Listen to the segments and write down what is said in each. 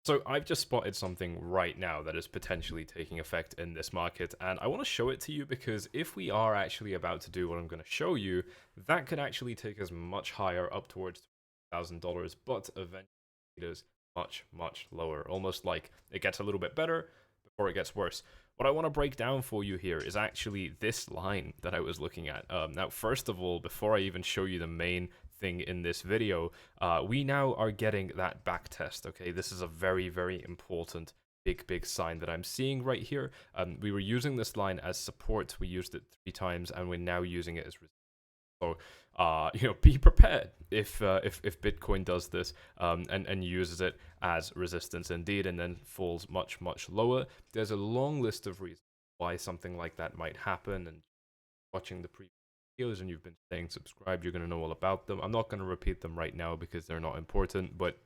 So I've just spotted something right now that is potentially taking effect in this market, and I want to show it to you because if we are actually about to do what I'm going to show you, that could actually take us much higher, up towards $1,000, but eventually it is much, much lower. Almost like it gets a little bit better before it gets worse. What I want to break down for you here is actually this line that I was looking at. Now, first of all, before I even show you the main thing in this video, we now are getting that back test. Okay, this is a very, very important big sign that I'm seeing right here. We were using this line as support. We used it 3 times, and we're now using it as resistance. So, be prepared if Bitcoin does this and uses it as resistance indeed, and then falls much, much lower. There's a long list of reasons why something like that might happen, and watching the previous videos and you've been staying subscribed, you're going to know all about them. I'm not going to repeat them right now because they're not important, but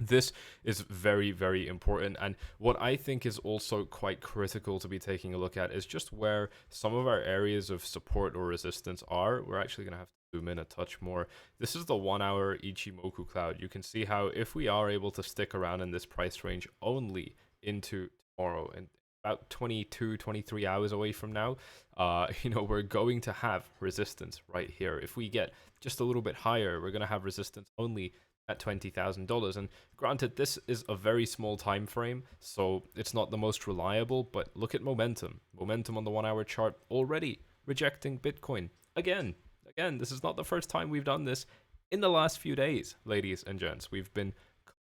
this is very, very important. And what I think is also quite critical to be taking a look at is just where some of our areas of support or resistance are. We're actually going to have to zoom in a touch more. This is the 1 hour 𝗙𝗎𝗥𝗙𝗪. You can see how if we are able to stick around in this price range only into tomorrow, and about 22, 23 hours away from now, we're going to have resistance right here. If we get just a little bit higher, we're going to have resistance only at $20,000. And granted, this is a very small time frame, so it's not the most reliable, but look at momentum. Momentum on the 1 hour chart already rejecting Bitcoin. Again, this is not the first time we've done this in the last few days, ladies and gents. We've been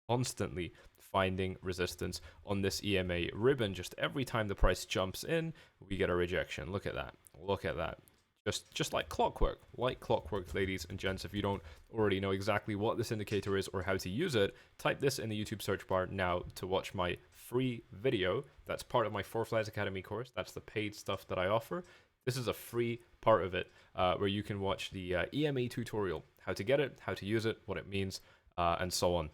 constantly finding resistance on this EMA ribbon. Just every time the price jumps in, we get a rejection. Look at that. Look at that. Just like clockwork, ladies and gents. If you don't already know exactly what this indicator is or how to use it, type this in the YouTube search bar now to watch my free video. That's part of my 𝗪𝗪𝗥𝗙𝗦 Academy course. That's the paid stuff that I offer. This is a free part of it where you can watch the EMA tutorial, how to get it, how to use it, what it means, and so on.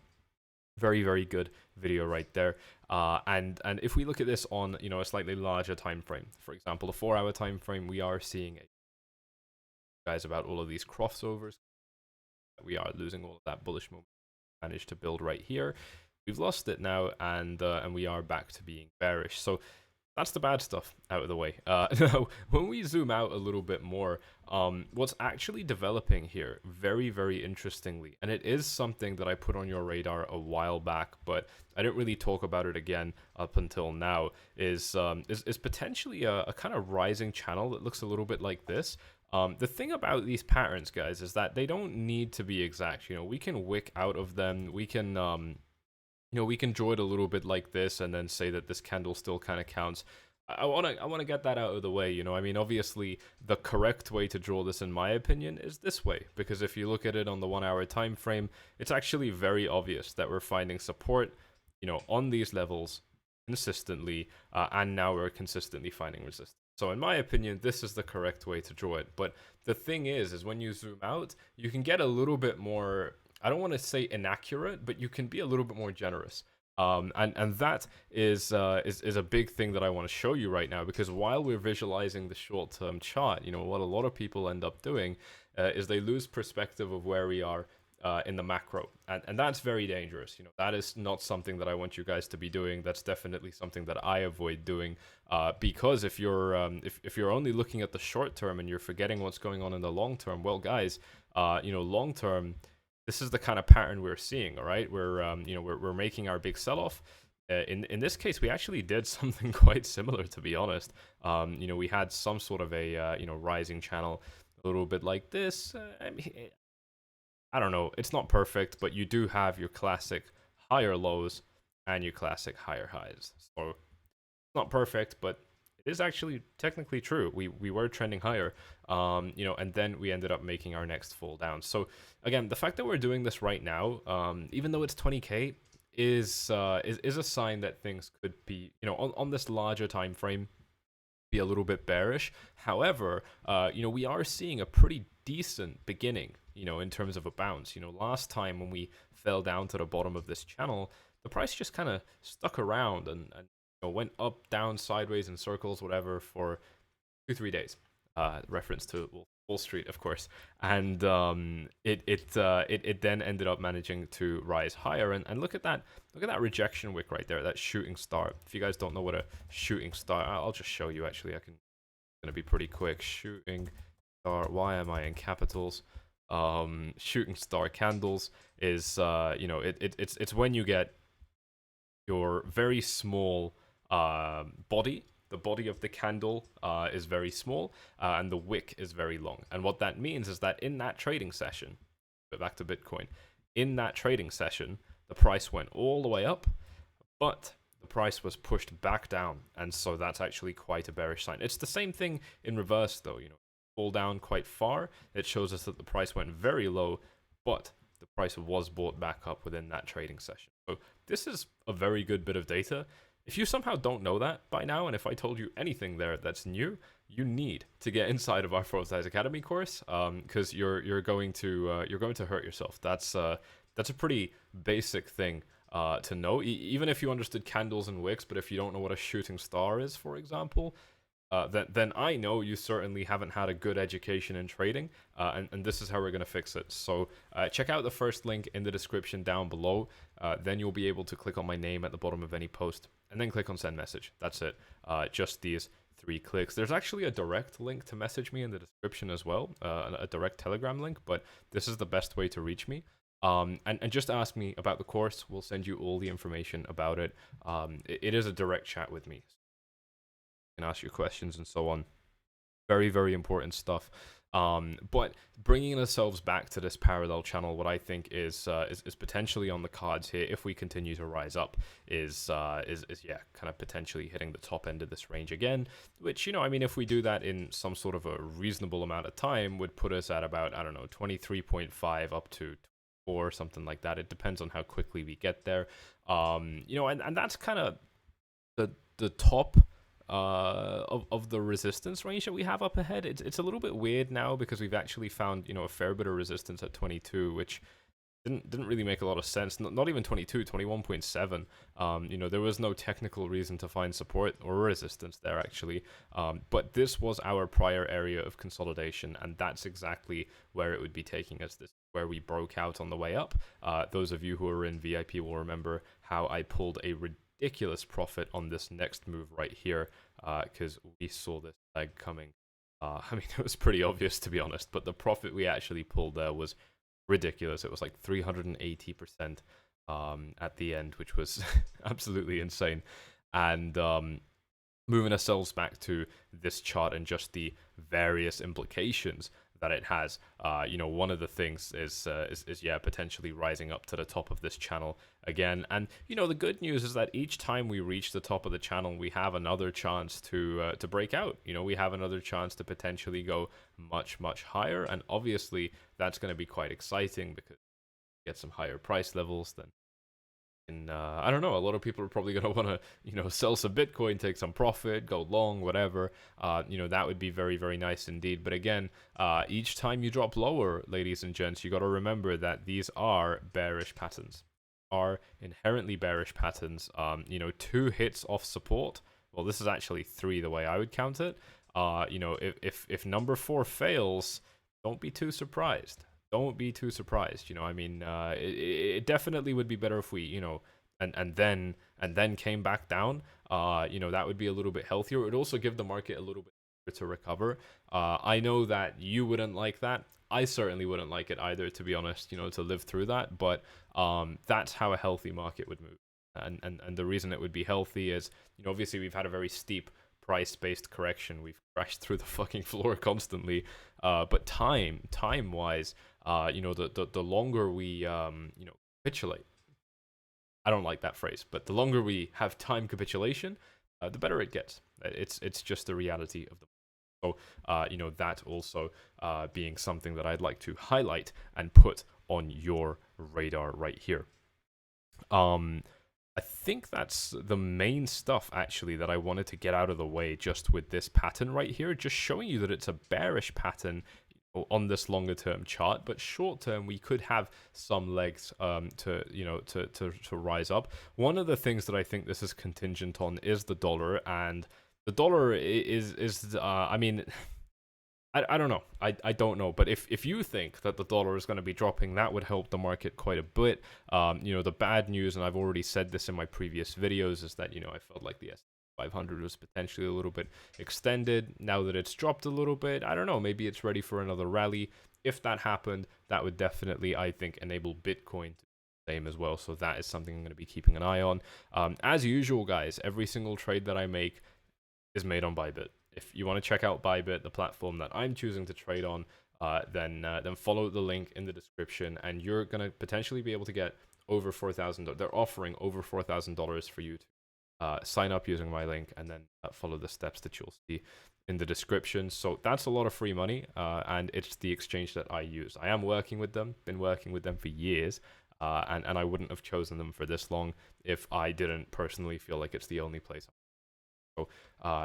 Very, very good video right there. And if we look at this on a slightly larger time frame, for example, a 4 hour time frame, we are seeing guys about all of these crossovers. We are losing all of that bullish moment managed to build right here. We've lost it now, and we are back to being bearish. So that's the bad stuff out of the way. Now, when we zoom out a little bit more, what's actually developing here, very, very interestingly, and it is something that I put on your radar a while back, but I didn't really talk about it again up until now, is potentially a kind of rising channel that looks a little bit like this. The thing about these patterns, guys, is that they don't need to be exact. We can wick out of them. We can we can draw it a little bit like this and then say that this candle still kind of counts. I want to get that out of the way. I mean, obviously the correct way to draw this, in my opinion, is this way, because if you look at it on the 1 hour time frame, it's actually very obvious that we're finding support on these levels consistently, and now we're consistently finding resistance. So in my opinion, this is the correct way to draw it. But the thing is when you zoom out, you can get a little bit more, I don't want to say inaccurate, but you can be a little bit more generous. And that is a big thing that I want to show you right now, because while we're visualizing the short-term chart, what a lot of people end up doing is they lose perspective of where we are in the macro, and that's very dangerous. That is not something that I want you guys to be doing. That's definitely something that I avoid doing, because if you're only looking at the short term and you're forgetting what's going on in the long term, well, guys, long term, this is the kind of pattern we're seeing. All right, we're making our big sell-off. In this case, we actually did something quite similar, to be honest. We had some sort of a rising channel, a little bit like this. I don't know, it's not perfect, but you do have your classic higher lows and your classic higher highs. So it's not perfect, but it is actually technically true. We were trending higher, and then we ended up making our next fall down. So again, the fact that we're doing this right now, even though it's 20K, is a sign that things could be, on this larger time frame, be a little bit bearish. However, we are seeing a pretty decent beginning, in terms of a bounce. Last time when we fell down to the bottom of this channel, the price just kind of stuck around and went up, down, sideways in circles, whatever, for 2-3 days. Reference to Wall Street, of course, and it then ended up managing to rise higher. And look at that rejection wick right there, that shooting star. If you guys don't know what a shooting star, I'll just show you. Actually, gonna be pretty quick. Shooting star. Why am I in capitals? Shooting star candles is it's when you get your very small body. The body of the candle is very small, and the wick is very long. And what that means is that in that trading session, back to Bitcoin, in that trading session, the price went all the way up, but the price was pushed back down. And so that's actually quite a bearish sign. It's the same thing in reverse, though. Fall down quite far. It shows us that the price went very low, but the price was bought back up within that trading session. So this is a very good bit of data. If you somehow don't know that by now, and if I told you anything there that's new, you need to get inside of our 𝗪𝗪𝗥𝗙𝗦 course, because you're going to hurt yourself. That's a pretty basic thing to know, even if you understood candles and wicks. But if you don't know what a shooting star is, for example, then I know you certainly haven't had a good education in trading, and this is how we're going to fix it. So check out the first link in the description down below. Then you'll be able to click on my name at the bottom of any post, and then click on send message. That's it. Just these 3 clicks. There's actually a direct link to message me in the description as well, a direct Telegram link, but this is the best way to reach me. And just ask me about the course. We'll send you all the information about it. It is a direct chat with me. And ask your questions and so on. Very, very important stuff. But bringing ourselves back to this parallel channel, what I think is potentially on the cards here, if we continue to rise up, is yeah, kind of potentially hitting the top end of this range again. Which, I mean, if we do that in some sort of a reasonable amount of time, would put us at about, I don't know, 23.5 up to 4, something like that. It depends on how quickly we get there. And that's kind of the top of the resistance range that we have up ahead. It's a little bit weird now because we've actually found a fair bit of resistance at 22, which didn't really make a lot of sense. Not even 22, 21.7. There was no technical reason to find support or resistance there actually. But this was our prior area of consolidation, and that's exactly where it would be taking us. This where we broke out on the way up. Those of you who are in VIP will remember how I pulled a ridiculous profit on this next move right here, because we saw this leg coming. I mean, it was pretty obvious, to be honest, but the profit we actually pulled there was ridiculous. It was like 380% at the end, which was absolutely insane. And moving ourselves back to this chart and just the various implications that it has, one of the things is yeah, potentially rising up to the top of this channel again. And the good news is that each time we reach the top of the channel, we have another chance to break out. We have another chance to potentially go much higher, and obviously that's going to be quite exciting because we get some higher price levels. Then I don't know, a lot of people are probably going to want to, sell some Bitcoin, take some profit, go long, whatever. That would be very, very nice indeed. But again, each time you drop lower, ladies and gents, you got to remember that these are bearish patterns, are inherently bearish patterns. 2 hits off support. Well, this is actually 3 the way I would count it. If number 4 fails, don't be too surprised. Don't be too surprised. I mean, it definitely would be better if we, and then came back down. That would be a little bit healthier. It would also give the market a little bit to recover. I know that you wouldn't like that. I certainly wouldn't like it either, to be honest, to live through that. But that's how a healthy market would move. And the reason it would be healthy is, obviously we've had a very steep price-based correction. We've crashed through the fucking floor constantly. But time-wise, the longer we, capitulate. I don't like that phrase, but the longer we have time capitulation, the better it gets. It's just the reality of the. So, that also being something that I'd like to highlight and put on your radar right here. I think that's the main stuff actually that I wanted to get out of the way just with this pattern right here, just showing you that it's a bearish pattern on this longer term chart, but short term we could have some legs to rise up. One of the things that I think this is contingent on is the dollar, and the dollar is I mean, I don't know. I don't know. But if you think that the dollar is going to be dropping, that would help the market quite a bit. You know, the bad news, and I've already said this in my previous videos, is that, you know, I felt like the S&P 500 was potentially a little bit extended. Now that it's dropped a little bit, I don't know, maybe it's ready for another rally. If that happened, that would definitely, I think, enable Bitcoin to do the same as well. So that is something I'm going to be keeping an eye on. As usual, guys, every single trade that I make is made on Bybit. If you want to check out Bybit, the platform that I'm choosing to trade on, then follow the link in the description, and you're gonna potentially be able to get over $4,000. They're offering over $4,000 for you to sign up using my link, and then follow the steps that you'll see in the description. So that's a lot of free money, and it's the exchange that I use. I am working with them, been working with them for years, and I wouldn't have chosen them for this long if I didn't personally feel like it's the only place. So,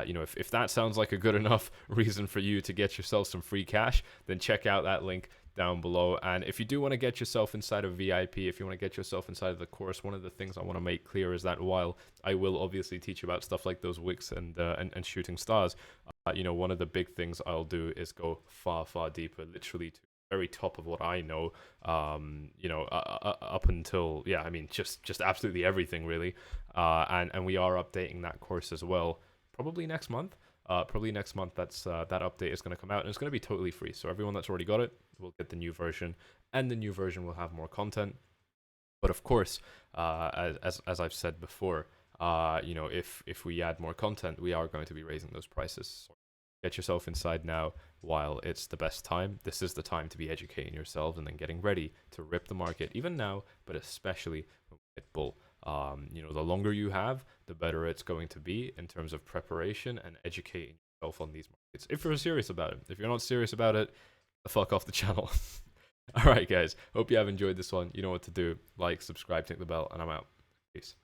you know, if that sounds like a good enough reason for you to get yourself some free cash, then check out that link down below. And if you do want to get yourself inside of VIP, if you want to get yourself inside of the course, one of the things I want to make clear is that while I will obviously teach you about stuff like those wicks and shooting stars, you know, one of the big things I'll do is go far, far deeper, literally to the very top of what I know, you know, up until, yeah, I mean, just absolutely everything really. And we are updating that course as well, probably next month. Probably next month, that's that update is going to come out, and it's going to be totally free. So everyone that's already got it will get the new version, and the new version will have more content. But of course, as I've said before, you know, if we add more content, we are going to be raising those prices. So get yourself inside now while it's the best time. This is the time to be educating yourselves and then getting ready to rip the market, even now, but especially when we hit bull. You know, the longer you have, the better it's going to be in terms of preparation and educating yourself on these markets, if you're serious about it. If you're not serious about it, fuck off the channel. All right, guys, hope you have enjoyed this one. You know what to do. Like, subscribe, tick the bell, and I'm out. Peace.